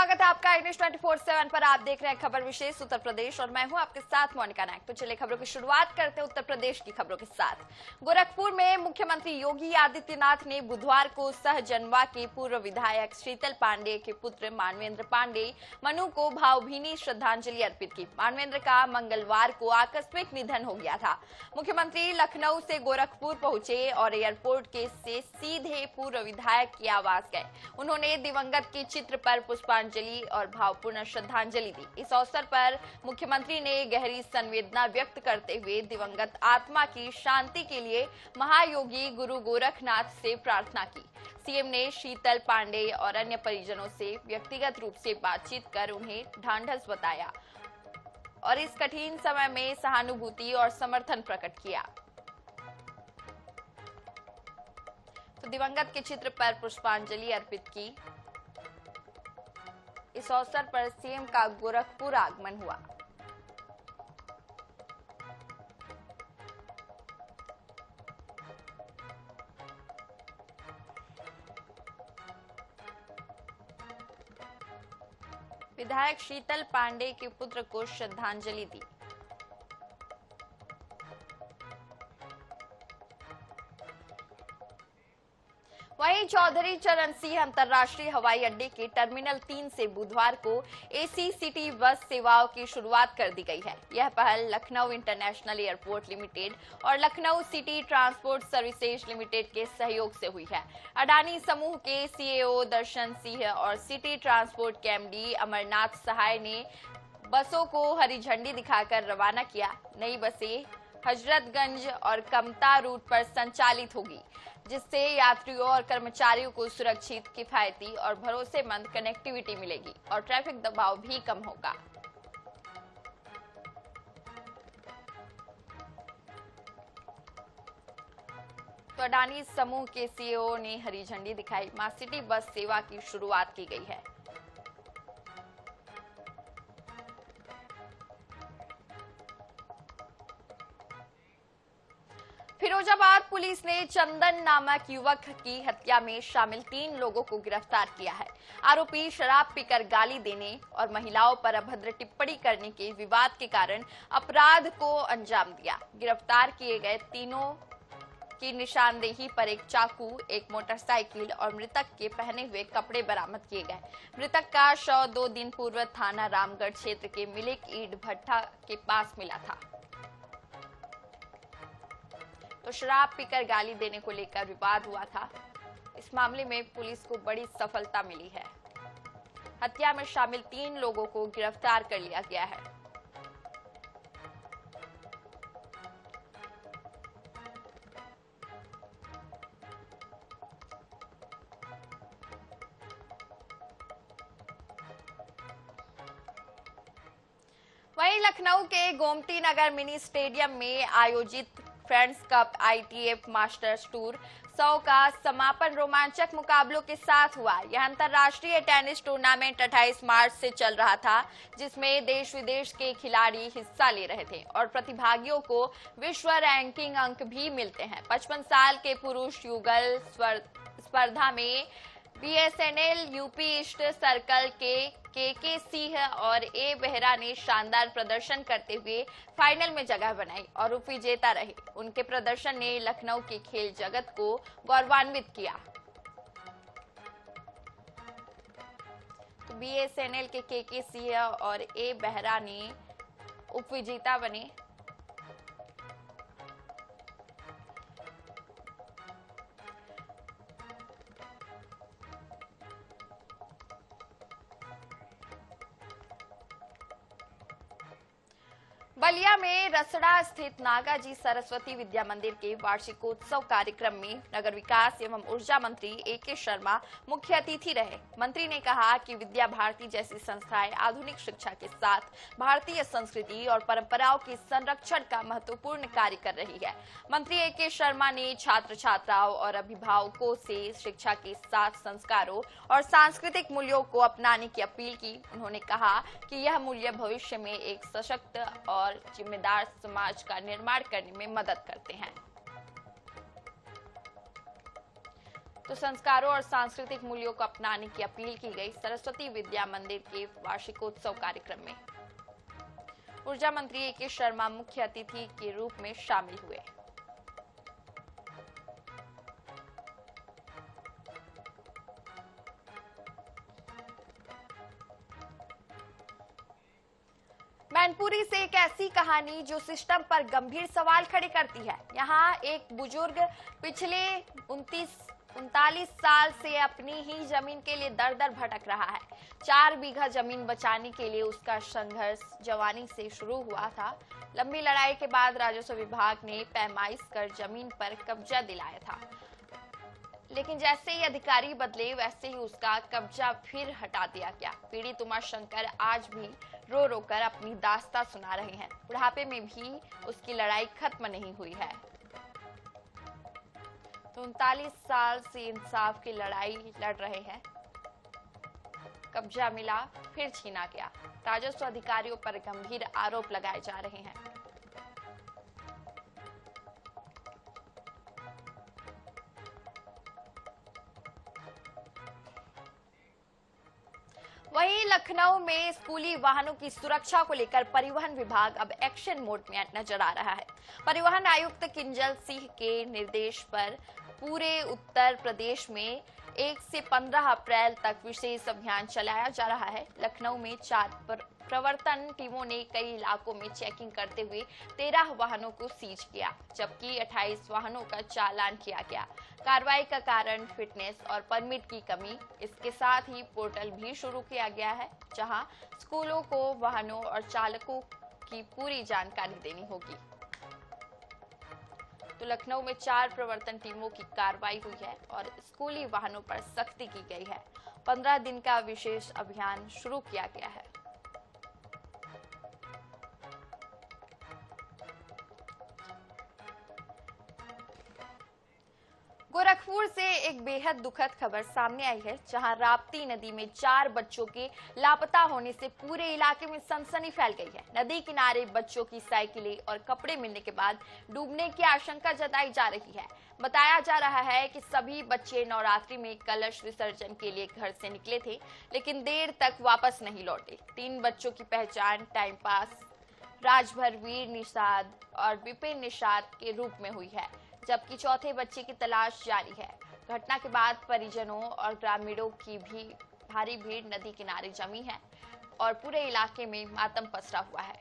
स्वागत है आपका न्यूज 24/7 पर। आप देख रहे हैं खबर विशेष उत्तर प्रदेश और मैं हूं आपके साथ मोनिका नायक। तो चलिए खबरों की शुरुआत करते हैं उत्तर प्रदेश की खबरों के साथ। गोरखपुर में मुख्यमंत्री योगी आदित्यनाथ ने बुधवार को सहजनवा के पूर्व विधायक शीतल पांडेय के पुत्र मानवेंद्र पांडेय मनु को भावभीनी श्रद्धांजलि अर्पित की। मानवेंद्र का मंगलवार को आकस्मिक निधन हो गया था। मुख्यमंत्री लखनऊ से गोरखपुर पहुंचे और एयरपोर्ट के से सीधे पूर्व विधायक के आवास गए। उन्होंने दिवंगत के चित्र पर पुष्पांजलि और भावपूर्ण श्रद्धांजलि दी। इस अवसर पर मुख्यमंत्री ने गहरी संवेदना व्यक्त करते हुए दिवंगत आत्मा की शांति के लिए महायोगी गुरु गोरखनाथ से प्रार्थना की। सीएम ने शीतल पांडेय और अन्य परिजनों से व्यक्तिगत रूप से बातचीत कर उन्हें ढांढस बताया और इस कठिन समय में सहानुभूति और समर्थन प्रकट किया। तो दिवंगत के चित्र पर पुष्पांजलि अर्पित की। इस अवसर पर सीएम का गोरखपुर आगमन हुआ। विधायक शीतल पांडेय के पुत्र को श्रद्धांजलि दी। वहीं चौधरी चरण सिंह अंतर्राष्ट्रीय हवाई अड्डे के टर्मिनल 3 से बुधवार को एसी सिटी बस सेवाओं की शुरुआत कर दी गई है। यह पहल लखनऊ इंटरनेशनल एयरपोर्ट लिमिटेड और Lucknow city transport services limited के सहयोग से हुई है। अडानी समूह के सीईओ दर्शन सिंह और सिटी ट्रांसपोर्ट के एमडी अमरनाथ सहाय ने बसों को हरी झंडी दिखाकर रवाना किया। नई बसें हजरतगंज और कमता रूट पर संचालित होगी, जिससे यात्रियों और कर्मचारियों को सुरक्षित, किफायती और भरोसेमंद कनेक्टिविटी मिलेगी और ट्रैफिक दबाव भी कम होगा। तो अडानी समूह के सीईओ ने हरी झंडी दिखाई। मां सिटी बस सेवा की शुरुआत की गई है। फिरोजाबाद पुलिस ने चंदन नामक युवक की हत्या में शामिल 3 लोगों को गिरफ्तार किया है। आरोपी शराब पीकर गाली देने और महिलाओं पर अभद्र टिप्पणी करने के विवाद के कारण अपराध को अंजाम दिया। गिरफ्तार किए गए तीनों की निशानदेही पर एक चाकू, एक मोटरसाइकिल और मृतक के पहने हुए कपड़े बरामद किए गए। मृतक का शव 2 दिन पूर्व थाना रामगढ़ क्षेत्र के मिलिक ईंट भट्टा के पास मिला था। तो शराब पीकर गाली देने को लेकर विवाद हुआ था। इस मामले में पुलिस को बड़ी सफलता मिली है। हत्या में शामिल 3 लोगों को गिरफ्तार कर लिया गया है। वहीं लखनऊ के गोमती नगर मिनी स्टेडियम में आयोजित friends cup ITF masters tour 100 का समापन रोमांचक मुकाबलों के साथ हुआ। यह अंतर्राष्ट्रीय टेनिस टूर्नामेंट 28 मार्च से चल रहा था, जिसमें देश विदेश के खिलाड़ी हिस्सा ले रहे थे और प्रतिभागियों को विश्व रैंकिंग अंक भी मिलते हैं। 55 साल के पुरुष युगल स्पर्धा में बीएसएनएल यूपी ईस्ट सर्कल के सिंह और ए बेहरा ने शानदार प्रदर्शन करते हुए फाइनल में जगह बनाई और उप विजेता रहे। उनके प्रदर्शन ने लखनऊ के खेल जगत को गौरवान्वित किया। तो बीएसएनएल के सिंह और ए बेहरा ने उप विजेता बने। बलिया में रसड़ा स्थित नागाजी सरस्वती विद्या मंदिर के वार्षिकोत्सव कार्यक्रम में नगर विकास एवं ऊर्जा मंत्री एके शर्मा मुख्य अतिथि रहे। मंत्री ने कहा कि विद्या भारती जैसी संस्थाएं आधुनिक शिक्षा के साथ भारतीय संस्कृति और परंपराओं के संरक्षण का महत्वपूर्ण कार्य कर रही है। मंत्री एके शर्मा ने छात्र छात्राओं और अभिभावकों से शिक्षा के साथ संस्कारों और सांस्कृतिक मूल्यों को अपनाने की अपील की। उन्होंने कहा कि यह मूल्य भविष्य में एक सशक्त और जिम्मेदार समाज का निर्माण करने में मदद करते हैं। तो संस्कारों और सांस्कृतिक मूल्यों को अपनाने की अपील की गई सरस्वती विद्या मंदिर के वार्षिकोत्सव कार्यक्रम में। ऊर्जा मंत्री ए.के. शर्मा मुख्य अतिथि के रूप में शामिल हुए। मैनपुरी से एक ऐसी कहानी जो सिस्टम पर गंभीर सवाल खड़े करती है। यहाँ एक बुजुर्ग पिछले 39 साल से अपनी ही जमीन के लिए दर दर भटक रहा है। 4 बीघा जमीन बचाने के लिए उसका संघर्ष जवानी से शुरू हुआ था। लंबी लड़ाई के बाद राजस्व विभाग ने पैमाइश कर जमीन पर कब्जा दिलाया था, लेकिन जैसे ही अधिकारी बदले वैसे ही उसका कब्जा फिर हटा दिया गया। पीड़ित उमाशंकर आज भी रो रो कर अपनी दास्तां सुना रहे हैं। बुढ़ापे में भी उसकी लड़ाई खत्म नहीं हुई है। तो 39 साल से इंसाफ की लड़ाई लड़ रहे हैं। कब्जा मिला, फिर छीना गया। राजस्व अधिकारियों पर गंभीर आरोप लगाए जा रहे हैं। वहीं लखनऊ में स्कूली वाहनों की सुरक्षा को लेकर परिवहन विभाग अब एक्शन मोड में नजर आ रहा है। परिवहन आयुक्त किंजल सिंह के निर्देश पर पूरे उत्तर प्रदेश में 1 से 15 अप्रैल तक विशेष अभियान चलाया जा रहा है। लखनऊ में 4 प्रवर्तन टीमों ने कई इलाकों में चेकिंग करते हुए 13 वाहनों को सीज किया, जबकि 28 वाहनों का चालान किया गया। कार्रवाई का कारण फिटनेस और परमिट की कमी। इसके साथ ही पोर्टल भी शुरू किया गया है, जहां स्कूलों को वाहनों और चालकों की पूरी जानकारी देनी होगी। तो लखनऊ में 4 प्रवर्तन टीमों की कार्रवाई हुई है और स्कूली वाहनों पर सख्ती की गई है। 15 दिन का विशेष अभियान शुरू किया गया है। गोरखपुर से एक बेहद दुखद खबर सामने आई है, जहां राप्ती नदी में 4 बच्चों के लापता होने से पूरे इलाके में सनसनी फैल गई है। नदी किनारे बच्चों की साइकिलें और कपड़े मिलने के बाद डूबने की आशंका जताई जा रही है। बताया जा रहा है कि सभी बच्चे नवरात्रि में कलश विसर्जन के लिए घर से निकले थे, लेकिन देर तक वापस नहीं लौटे। 3 बच्चों की पहचान टाइम पास, राजभर वीर निषाद और विपिन निषाद के रूप में हुई है, जबकि चौथे बच्चे की तलाश जारी है। घटना के बाद परिजनों और ग्रामीणों की भी भारी भीड़ नदी किनारे जमी है और पूरे इलाके में मातम पसरा हुआ है।